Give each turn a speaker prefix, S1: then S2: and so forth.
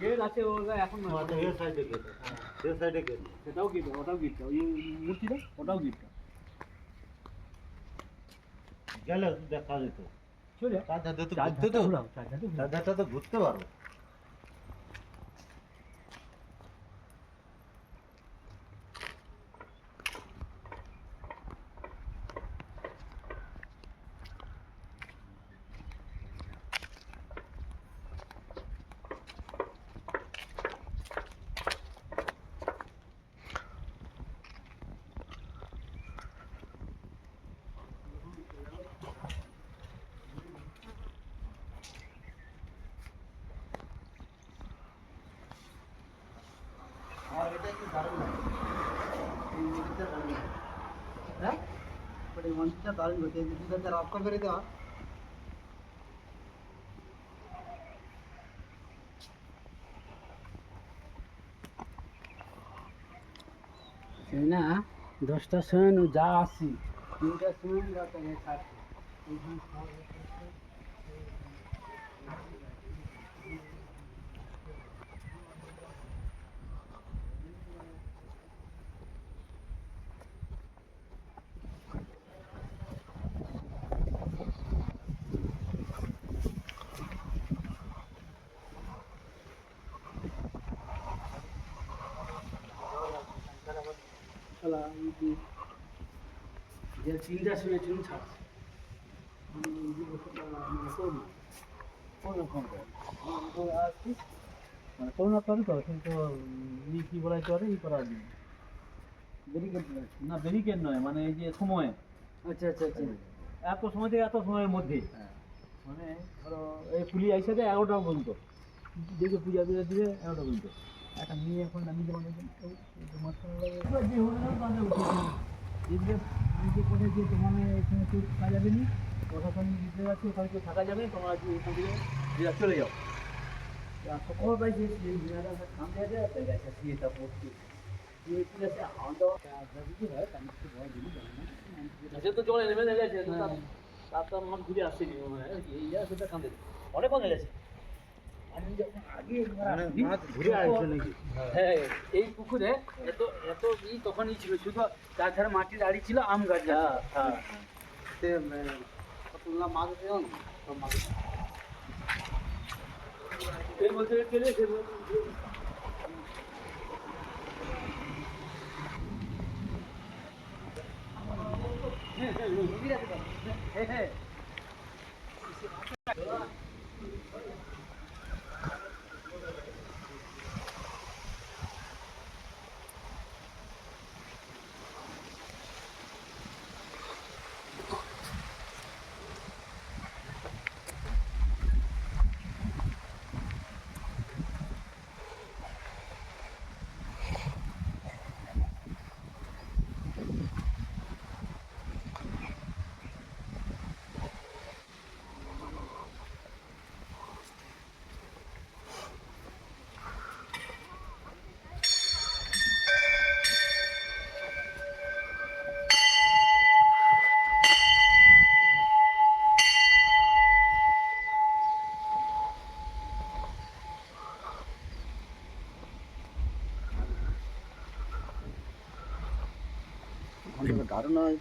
S1: Gate আছে ওটা এখন না,
S2: এর সাইডে গেট, এর সাইডে গেট,
S1: সেটাও গেট, ওটাও গেট, ওই মূর্তিটা ওটাও গেট।
S2: গেলে দেখা যেত।
S1: চলে
S2: চার ধারে তো
S1: চার
S2: ঘুরতে তো,
S1: ধারটা ঘুরাও, চার ধারটা
S2: চার
S1: ঘুরাও।
S2: ধারটা তো ঘুরতে পারবো। আর এটা কি দারুণ লাগে, এই মন্দিরটা দারুণ লাগে।
S1: হ্যাঁ বাট এই মন্দিরটা দারুণ হচ্ছে, এই দুটো রক্ষা করে দেওয়া। সেই না 10টার সময় যা আসছি, 3টার সময় ছাড়ছি। যে 3টার সময় চুন ছাড়ছে, করোনা করে তো, কিন্তু কি বলা চলে ই করার জন্য ব্যারিকেড না, ব্যারিকেড নয়, মানে এই যে সময়। আচ্ছা আচ্ছা আচ্ছা, এত সময় থেকে এত সময়ের মধ্যে, মানে ধরো এই পুলিশ আইসা দেয় 11টা পর্যন্ত, দেখে পূজা টুজা দিবে 11টা পর্যন্ত। একটা মেয়ে এখন আমি যেমন নিজে করে যে তোমার এখানে কেউ থাকা যাবে না, প্রশাসন দিতে যাচ্ছে ওখানে কেউ থাকা যাবে, তোমরা যে এখান থেকে চলে যাও। খবর পাইছি সেই মেয়েরা সামনে আছে, এটা পড়ছি ঠিক আছে। সে তো জলে নেমে গেছে, তার মন ঘুরে আসছেনি এই সেটা কাঁদে অনেক কমে গেছে। আমি যখন আগে
S2: মানে মাছ ঘুরে আসছে নাকি?
S1: হ্যাঁ, এই পুকুরে এত এত তখনই ছিল, শুধু তার ধারে মাটির আড়ি ছিল, আম গাছ। হ্যাঁ কতগুলো মাছ আছে জানো? সব মাছ এই বলতে গেলে সে হ্যাঁ হ্যাঁ। দারুণ হয়।